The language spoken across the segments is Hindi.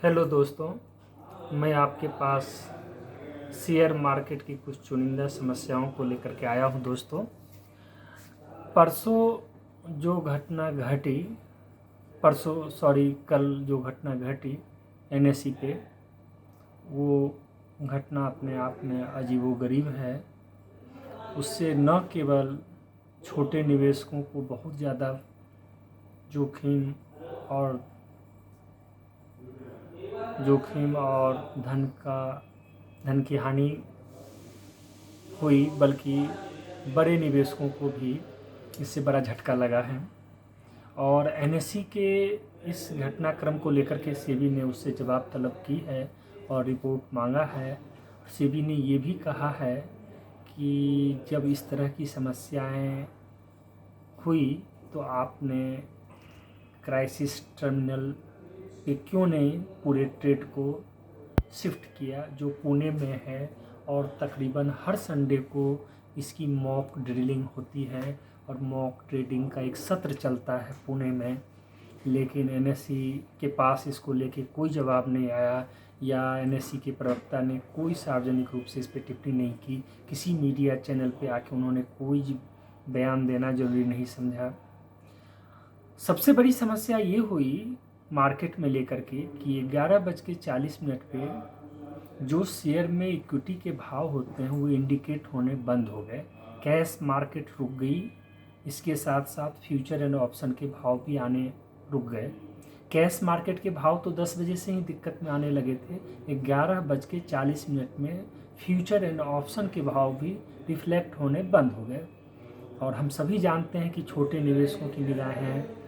हेलो दोस्तों, मैं आपके पास शेयर मार्केट की कुछ चुनिंदा समस्याओं को लेकर के आया हूं। दोस्तों, परसों जो घटना घटी कल जो घटना घटी एनएसई पे, वो घटना अपने आप में अजीबोगरीब है। उससे न केवल छोटे निवेशकों को बहुत ज़्यादा जोखिम और धन की हानि हुई, बल्कि बड़े निवेशकों को भी इससे बड़ा झटका लगा है। और एनएसई के इस घटनाक्रम को लेकर के सेबी ने उससे जवाब तलब की है और रिपोर्ट मांगा है। सेबी ने ये भी कहा है कि जब इस तरह की समस्याएं हुई तो आपने क्राइसिस टर्मिनल पे क्यों नहीं पूरे ट्रेड को शिफ्ट किया, जो पुणे में है। और तकरीबन हर संडे को इसकी मॉक ड्रिलिंग होती है और मॉक ट्रेडिंग का एक सत्र चलता है पुणे में। लेकिन एनएसई के पास इसको लेके कोई जवाब नहीं आया, या एनएसई के प्रवक्ता ने कोई सार्वजनिक रूप से इस पर टिप्पणी नहीं की। किसी मीडिया चैनल पे आके उन्होंने कोई बयान देना जरूरी नहीं समझा। सबसे बड़ी समस्या ये हुई मार्केट में लेकर के कि 11:40 पे जो शेयर में इक्विटी के भाव होते हैं वो इंडिकेट होने बंद हो गए। कैश मार्केट रुक गई, इसके साथ साथ फ्यूचर एंड ऑप्शन के भाव भी आने रुक गए। कैश मार्केट के भाव तो 10 बजे से ही दिक्कत में आने लगे थे। 11:40 में फ्यूचर एंड ऑप्शन के भाव भी रिफ्लेक्ट होने बंद हो गए। और हम सभी जानते हैं कि छोटे निवेशकों की निगाहें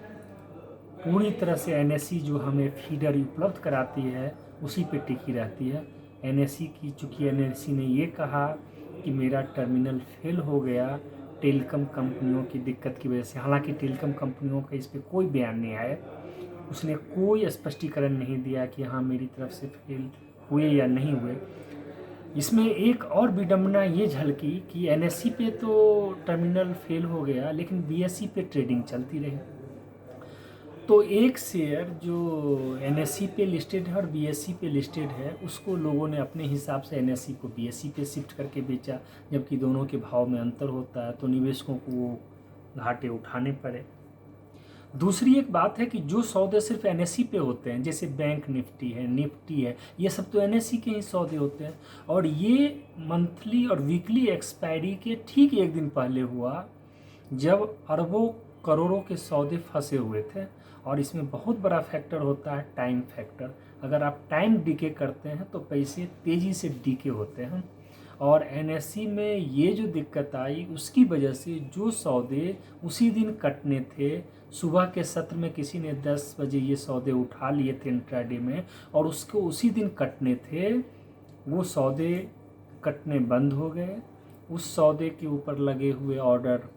पूरी तरह से एनएसई जो हमें फीडर उपलब्ध कराती है उसी पे टिकी रहती है। चूँकि एनएसई ने ये कहा कि मेरा टर्मिनल फेल हो गया टेलीकॉम कंपनियों की दिक्कत की वजह से। हालांकि टेलीकॉम कंपनियों का इस पर कोई बयान नहीं आया, उसने कोई स्पष्टीकरण नहीं दिया कि हाँ मेरी तरफ से फेल हुए या नहीं हुए। इसमें एक और विडंबना ये झलकी कि एनएसई पे तो टर्मिनल फेल हो गया, लेकिन बीएसई पे ट्रेडिंग चलती रही। तो एक शेयर जो एनएसई पे लिस्टेड है और बीएसई पे लिस्टेड है, उसको लोगों ने अपने हिसाब से एनएसई को बीएसई पे शिफ्ट करके बेचा, जबकि दोनों के भाव में अंतर होता है, तो निवेशकों को वो घाटे उठाने पड़े। दूसरी एक बात है कि जो सौदे सिर्फ एनएसई पे होते हैं, जैसे बैंक निफ्टी है, ये सब तो एनएसई के ही सौदे होते हैं। और ये मंथली और वीकली एक्सपायरी के ठीक एक दिन पहले हुआ, जब अरबों करोड़ों के सौदे फंसे हुए थे। और इसमें बहुत बड़ा फैक्टर होता है टाइम फैक्टर। अगर आप टाइम डीके करते हैं तो पैसे तेज़ी से डीके होते हैं। और एनएसई में ये जो दिक्कत आई उसकी वजह से जो सौदे उसी दिन कटने थे, सुबह के सत्र में किसी ने 10 बजे ये सौदे उठा लिए थे इंट्राडे में और उसको उसी दिन कटने थे, वो सौदे कटने बंद हो गए। उस सौदे के ऊपर लगे हुए ऑर्डर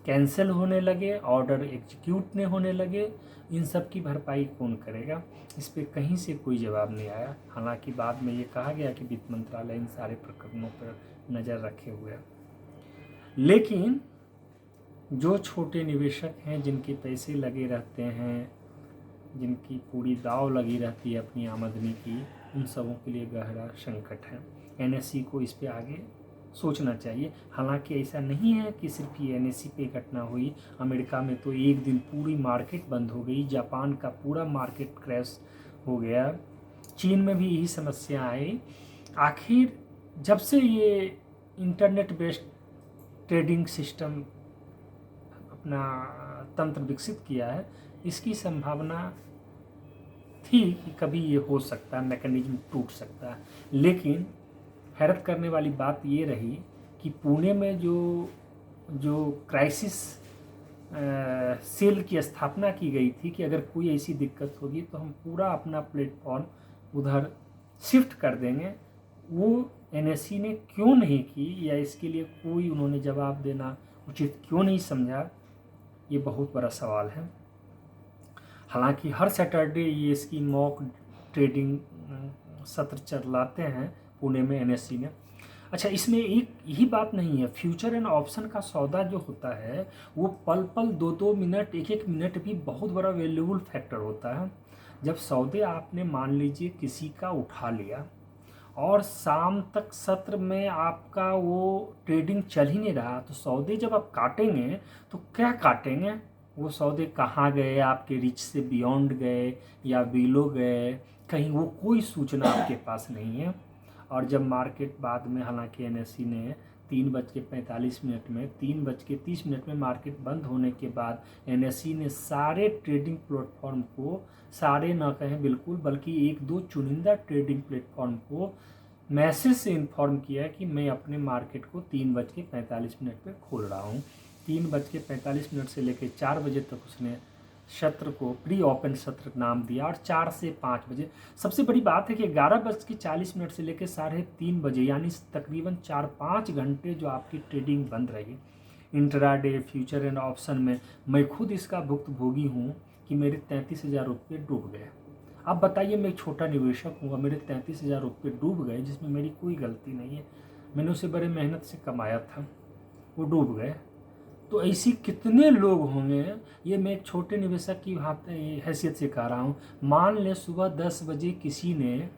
कैंसिल होने लगे, ऑर्डर एग्जीक्यूट नहीं होने लगे। इन सब की भरपाई कौन करेगा? इस पर कहीं से कोई जवाब नहीं आया। हालांकि बाद में ये कहा गया कि वित्त मंत्रालय इन सारे प्रकरणों पर नज़र रखे हुए है। लेकिन जो छोटे निवेशक हैं, जिनके पैसे लगे रहते हैं, जिनकी पूरी दाव लगी रहती है अपनी आमदनी की, उन सबों के लिए गहरा संकट है। एनएसई को इस पे आगे सोचना चाहिए। हालांकि ऐसा नहीं है कि सिर्फ ये एनएसई पे घटना हुई। अमेरिका में तो एक दिन पूरी मार्केट बंद हो गई, जापान का पूरा मार्केट क्रैश हो गया, चीन में भी यही समस्या आई। आखिर जब से ये इंटरनेट बेस्ड ट्रेडिंग सिस्टम अपना तंत्र विकसित किया है, इसकी संभावना थी कि कभी ये हो सकता है, मैकेनिज्म टूट सकता है। लेकिन हैरत करने वाली बात ये रही कि पुणे में जो क्राइसिस सेल की स्थापना की गई थी कि अगर कोई ऐसी दिक्कत होगी तो हम पूरा अपना प्लेटफॉर्म उधर शिफ्ट कर देंगे, वो एनएसई ने क्यों नहीं की, या इसके लिए कोई उन्होंने जवाब देना उचित क्यों नहीं समझा, ये बहुत बड़ा सवाल है। हालांकि हर सैटरडे ये इसकी मॉक ट्रेडिंग सत्र चलाते हैं पुणे में एनएसई ने। अच्छा, इसमें एक यही बात नहीं है, फ्यूचर एंड ऑप्शन का सौदा जो होता है वो पल पल 2-2 मिनट 1-1 मिनट भी बहुत बड़ा वैल्यूबल फैक्टर होता है। जब सौदे आपने मान लीजिए किसी का उठा लिया और शाम तक सत्र में आपका वो ट्रेडिंग चल ही नहीं रहा, तो सौदे जब आप काटेंगे तो क्या काटेंगे? वो सौदे कहाँ गए, आपके रिच से बियॉन्ड गए या बिलो गए, कहीं वो कोई सूचना आपके पास नहीं है। और जब मार्केट बाद में, हालांकि एनएससी ने 3:45 में 3:30 में मार्केट बंद होने के बाद एनएससी ने सारे ट्रेडिंग प्लेटफॉर्म को, सारे ना कहें बिल्कुल, बल्कि एक दो चुनिंदा ट्रेडिंग प्लेटफॉर्म को मैसेज से इन्फॉर्म किया कि मैं अपने मार्केट को 3:45 पे खोल रहा हूँ। 3:45 से लेकर 4 बजे तक उसने सत्र को प्री ओपन सत्र नाम दिया, और 4 से 5 बजे, सबसे बड़ी बात है कि 11:40 से लेकर 3:30 यानी तकरीबन 4-5 घंटे जो आपकी ट्रेडिंग बंद रही इंट्राडे फ्यूचर एंड ऑप्शन में। मैं खुद इसका भुक्तभोगी हूँ कि मेरे 33,000 रुपये डूब गए। अब बताइए, मैं एक छोटा निवेशक हूँ, मेरे 33,000 रुपये डूब गए, जिसमें मेरी कोई गलती नहीं है, मैंने उसे बड़े मेहनत से कमाया था, वो डूब गए। तो ऐसी कितने लोग होंगे, ये मैं एक छोटे निवेशक की हैसियत से कह रहा हूँ। मान लें सुबह 10 बजे किसी ने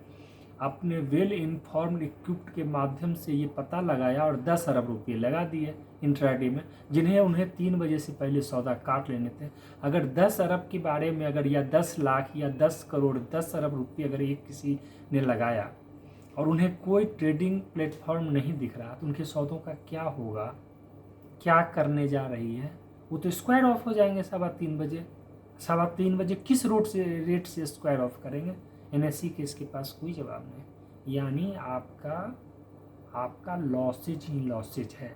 अपने वेल इन्फॉर्म्ड इक्विप्ड के माध्यम से ये पता लगाया और 10 अरब रुपये लगा दिए इंट्राडे में, जिन्हें उन्हें 3 बजे से पहले सौदा काट लेने थे। अगर 10 अरब के बारे में अगर, या 10 लाख या 10 करोड़ 10 अरब रुपये अगर एक किसी ने लगाया और उन्हें कोई ट्रेडिंग प्लेटफॉर्म नहीं दिख रहा, तो उनके सौदों का क्या होगा, क्या करने जा रही है? वो तो स्क्वायर ऑफ हो जाएंगे 3:15 बजे। 3:15 बजे किस रेट से स्क्वायर ऑफ करेंगे? एनएससी के इसके पास कोई जवाब नहीं। यानी आपका लॉसेज ही लॉसेज है।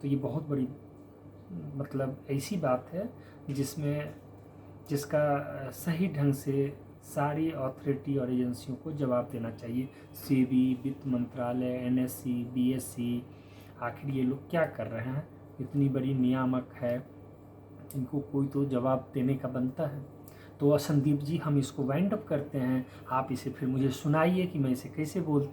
तो ये बहुत बड़ी मतलब ऐसी बात है जिसका सही ढंग से सारी अथॉरिटी और एजेंसियों को जवाब देना चाहिए। सेबी, वित्त मंत्रालय, एनएससी, बीएससी, आखिर ये लोग क्या कर रहे हैं? इतनी बड़ी नियामक है, इनको कोई तो जवाब देने का बनता है। तो संदीप जी, हम इसको वाइंड अप करते हैं, आप इसे फिर मुझे सुनाइए कि मैं इसे कैसे बोलता हूँ।